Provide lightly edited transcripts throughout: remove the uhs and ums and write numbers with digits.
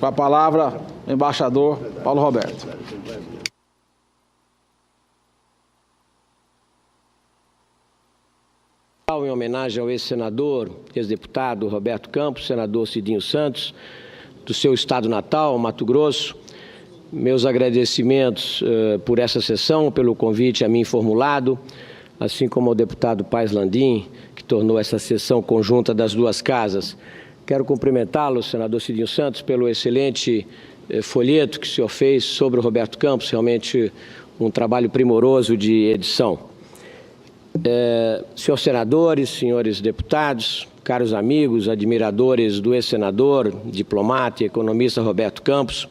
Com a palavra, o embaixador Paulo Roberto. Em homenagem ao ex-senador, ex-deputado Roberto Campos, senador Cidinho Santos, do seu estado natal, Mato Grosso, meus agradecimentos por essa sessão, pelo convite a mim formulado, assim como ao deputado Paes Landim, que tornou essa sessão conjunta das duas casas. Quero cumprimentá-lo, senador Cidinho Santos, pelo excelente folheto que o senhor fez sobre o Roberto Campos, realmente um trabalho primoroso de edição. Senhores senadores, senhores deputados, caros amigos, admiradores do ex-senador, diplomata e economista Roberto Campos,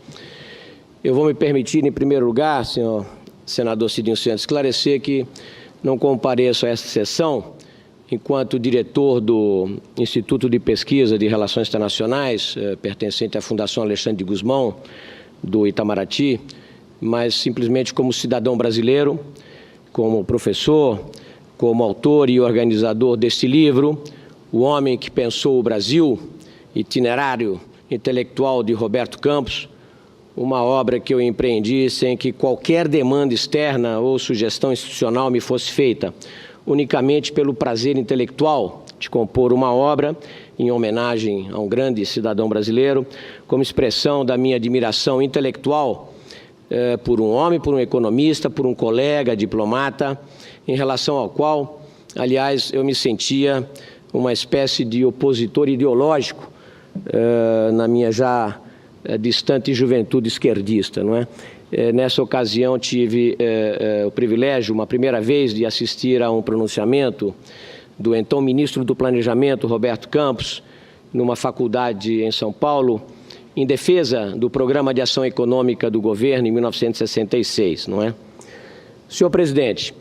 eu vou me permitir, em primeiro lugar, senhor senador Cidinho Santos, esclarecer que não compareço a essa sessão enquanto diretor do Instituto de Pesquisa de Relações Internacionais, pertencente à Fundação Alexandre de Gusmão, do Itamaraty, mas simplesmente como cidadão brasileiro, como professor, como autor e organizador deste livro, O Homem que Pensou o Brasil, Itinerário Intelectual de Roberto Campos, uma obra que eu empreendi sem que qualquer demanda externa ou sugestão institucional me fosse feita, unicamente pelo prazer intelectual de compor uma obra em homenagem a um grande cidadão brasileiro, como expressão da minha admiração intelectual por um homem, por um economista, por um colega, diplomata, em relação ao qual, aliás, eu me sentia uma espécie de opositor ideológico na minha já distante juventude esquerdista, não é? Nessa ocasião tive o privilégio, uma primeira vez, de assistir a um pronunciamento do então ministro do Planejamento, Roberto Campos, numa faculdade em São Paulo, em defesa do Programa de Ação Econômica do governo em 1966, não é? Senhor presidente,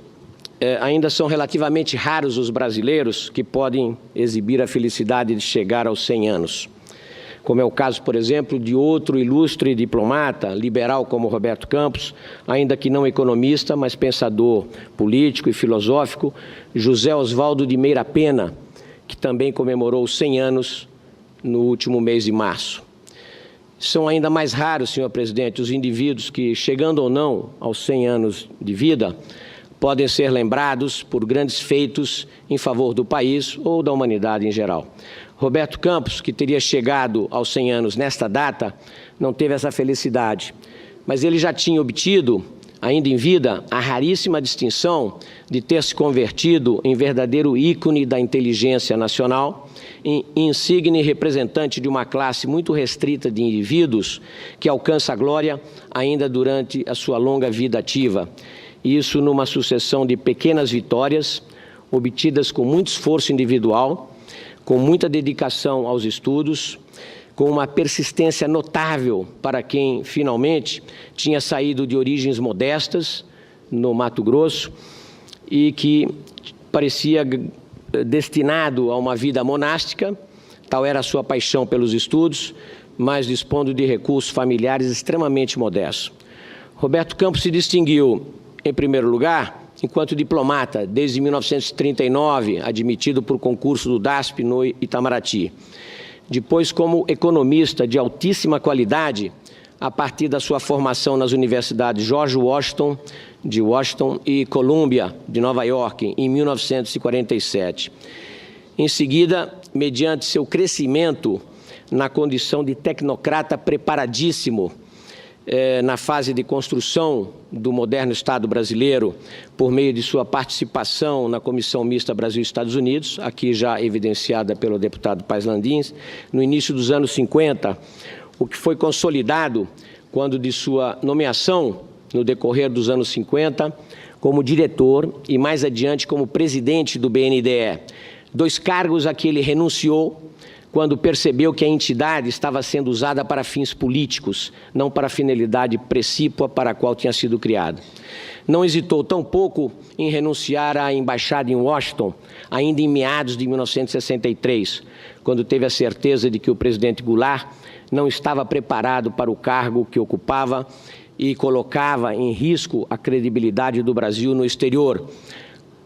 ainda são relativamente raros os brasileiros que podem exibir a felicidade de chegar aos 100 anos. Como é o caso, por exemplo, de outro ilustre diplomata, liberal como Roberto Campos, ainda que não economista, mas pensador político e filosófico, José Oswaldo de Meira Pena, que também comemorou 100 anos no último mês de março. São ainda mais raros, senhor presidente, os indivíduos que, chegando ou não aos 100 anos de vida, podem ser lembrados por grandes feitos em favor do país ou da humanidade em geral. Roberto Campos, que teria chegado aos 100 anos nesta data, não teve essa felicidade, mas ele já tinha obtido, ainda em vida, a raríssima distinção de ter se convertido em verdadeiro ícone da inteligência nacional, em insigne representante de uma classe muito restrita de indivíduos que alcança a glória ainda durante a sua longa vida ativa. Isso numa sucessão de pequenas vitórias, obtidas com muito esforço individual, com muita dedicação aos estudos, com uma persistência notável para quem, finalmente, tinha saído de origens modestas, no Mato Grosso, e que parecia destinado a uma vida monástica, tal era a sua paixão pelos estudos, mas dispondo de recursos familiares extremamente modestos. Roberto Campos se distinguiu, em primeiro lugar, enquanto diplomata, desde 1939, admitido por concurso do DASP no Itamaraty. Depois, como economista de altíssima qualidade, a partir da sua formação nas universidades George Washington, de Washington, e Columbia, de Nova York, em 1947. Em seguida, mediante seu crescimento na condição de tecnocrata preparadíssimo, na fase de construção do moderno Estado brasileiro, por meio de sua participação na Comissão Mista Brasil-Estados Unidos, aqui já evidenciada pelo deputado Paes Landim, no início dos anos 50, o que foi consolidado quando de sua nomeação, no decorrer dos anos 50, como diretor e mais adiante como presidente do BNDE, dois cargos a que ele renunciou quando percebeu que a entidade estava sendo usada para fins políticos, não para a finalidade precípua para a qual tinha sido criada. Não hesitou tampouco em renunciar à embaixada em Washington, ainda em meados de 1963, quando teve a certeza de que o presidente Goulart não estava preparado para o cargo que ocupava e colocava em risco a credibilidade do Brasil no exterior,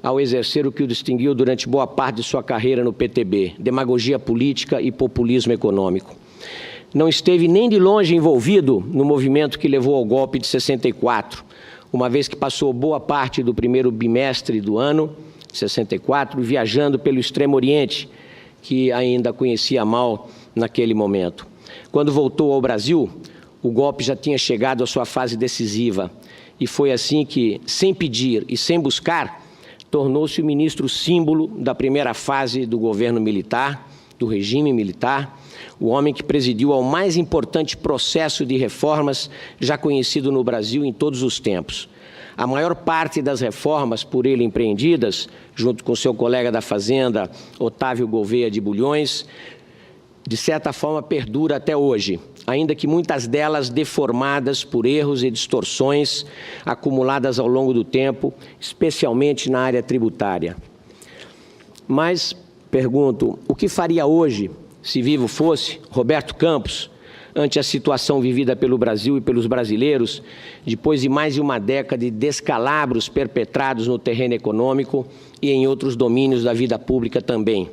ao exercer o que o distinguiu durante boa parte de sua carreira no PTB, demagogia política e populismo econômico. não esteve nem de longe envolvido no movimento que levou ao golpe de 64, uma vez que passou boa parte do primeiro bimestre do ano, 64, viajando pelo Extremo Oriente, que ainda conhecia mal naquele momento. Quando voltou ao Brasil, o golpe já tinha chegado à sua fase decisiva, e foi assim que, sem pedir e sem buscar, tornou-se o ministro símbolo da primeira fase do governo militar, do regime militar, o homem que presidiu ao mais importante processo de reformas já conhecido no Brasil em todos os tempos. A maior parte das reformas por ele empreendidas, junto com seu colega da Fazenda, Otávio Gouveia de Bulhões, de certa forma perdura até hoje, ainda que muitas delas deformadas por erros e distorções acumuladas ao longo do tempo, especialmente na área tributária. Mas, pergunto, o que faria hoje, se vivo fosse, Roberto Campos, ante a situação vivida pelo Brasil e pelos brasileiros, depois de mais de uma década de descalabros perpetrados no terreno econômico e em outros domínios da vida pública também?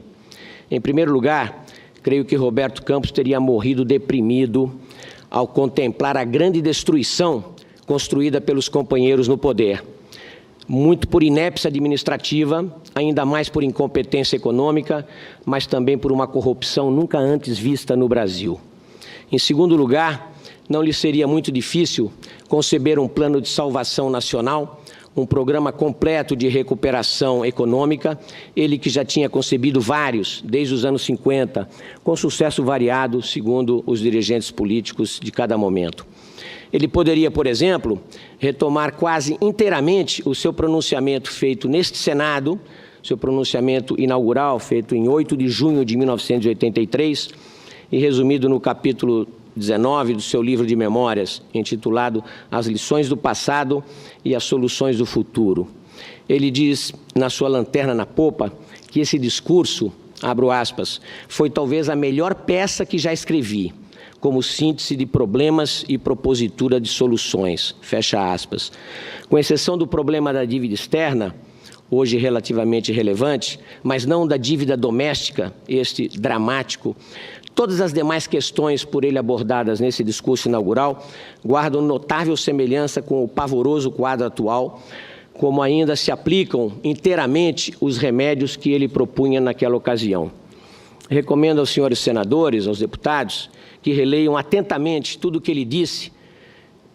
Em primeiro lugar, creio que Roberto Campos teria morrido deprimido ao contemplar a grande destruição construída pelos companheiros no poder. Muito por inépcia administrativa, ainda mais por incompetência econômica, mas também por uma corrupção nunca antes vista no Brasil. Em segundo lugar, não lhe seria muito difícil conceber um plano de salvação nacional, um programa completo de recuperação econômica, ele que já tinha concebido vários desde os anos 50, com sucesso variado segundo os dirigentes políticos de cada momento. Ele poderia, por exemplo, retomar quase inteiramente o seu pronunciamento feito neste Senado, seu pronunciamento inaugural feito em 8 de junho de 1983, e resumido no capítulo 19 do seu livro de memórias, intitulado As Lições do Passado e as Soluções do Futuro. Ele diz, na sua lanterna na popa, que esse discurso, abro aspas, foi talvez a melhor peça que já escrevi, como síntese de problemas e propositura de soluções, fecha aspas. Com exceção do problema da dívida externa, hoje relativamente relevante, mas não da dívida doméstica, este dramático, todas as demais questões por ele abordadas nesse discurso inaugural guardam notável semelhança com o pavoroso quadro atual, como ainda se aplicam inteiramente os remédios que ele propunha naquela ocasião. Recomendo aos senhores senadores, aos deputados, que releiam atentamente tudo o que ele disse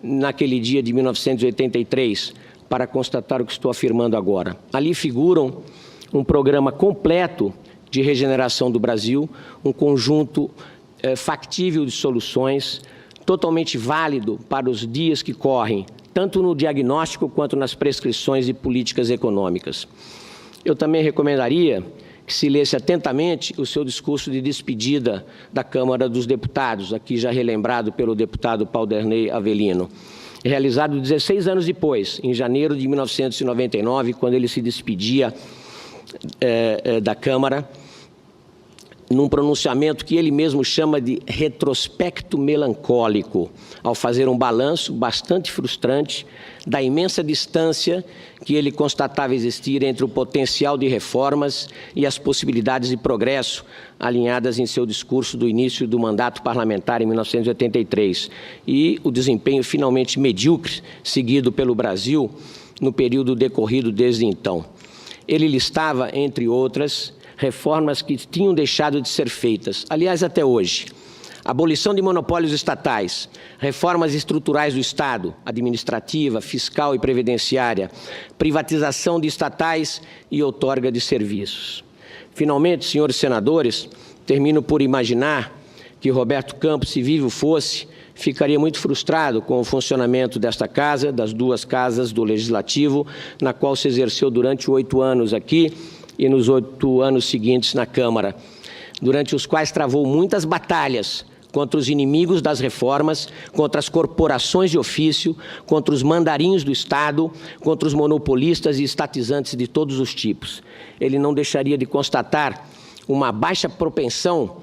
naquele dia de 1983, para constatar o que estou afirmando agora. Ali figuram um programa completo de regeneração do Brasil, um conjunto factível de soluções, totalmente válido para os dias que correm, tanto no diagnóstico quanto nas prescrições de políticas econômicas. Eu também recomendaria que se lesse atentamente o seu discurso de despedida da Câmara dos Deputados, aqui já relembrado pelo deputado Paulderney Avelino, realizado 16 anos depois, em janeiro de 1999, quando ele se despedia da Câmara, num pronunciamento que ele mesmo chama de retrospecto melancólico, ao fazer um balanço bastante frustrante da imensa distância que ele constatava existir entre o potencial de reformas e as possibilidades de progresso alinhadas em seu discurso do início do mandato parlamentar em 1983 e o desempenho finalmente medíocre seguido pelo Brasil no período decorrido desde então. Ele listava, entre outras, reformas que tinham deixado de ser feitas, aliás, até hoje. Abolição de monopólios estatais, reformas estruturais do Estado, administrativa, fiscal e previdenciária, privatização de estatais e outorga de serviços. Finalmente, senhores senadores, termino por imaginar que Roberto Campos, se vivo fosse, ficaria muito frustrado com o funcionamento desta casa, das duas casas do Legislativo, na qual se exerceu durante 8 anos aqui e nos 8 anos seguintes na Câmara, durante os quais travou muitas batalhas contra os inimigos das reformas, contra as corporações de ofício, contra os mandarinhos do Estado, contra os monopolistas e estatizantes de todos os tipos. Ele não deixaria de constatar uma baixa propensão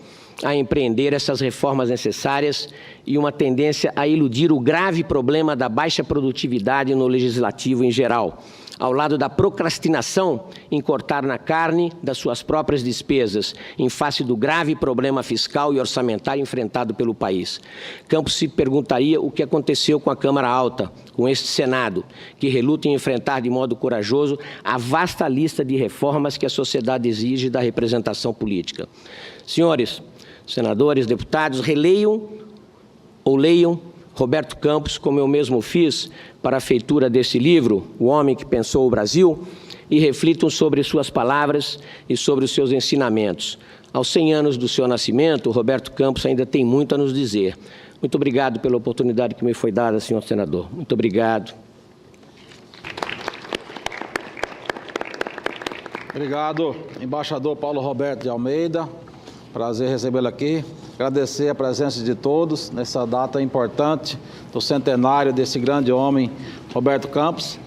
a empreender essas reformas necessárias e uma tendência a eludir o grave problema da baixa produtividade no legislativo em geral, ao lado da procrastinação em cortar na carne das suas próprias despesas, em face do grave problema fiscal e orçamentário enfrentado pelo país. Campos se perguntaria o que aconteceu com a Câmara Alta, com este Senado, que reluta em enfrentar de modo corajoso a vasta lista de reformas que a sociedade exige da representação política. Senhores senadores, deputados, releiam ou leiam Roberto Campos, como eu mesmo fiz para a feitura desse livro, O Homem que Pensou o Brasil, e reflitam sobre suas palavras e sobre os seus ensinamentos. Aos 100 anos do seu nascimento, Roberto Campos ainda tem muito a nos dizer. Muito obrigado pela oportunidade que me foi dada, senhor senador. Muito obrigado. Obrigado, embaixador Paulo Roberto de Almeida. Prazer recebê-lo aqui. Agradecer a presença de todos nessa data importante do centenário desse grande homem, Roberto Campos.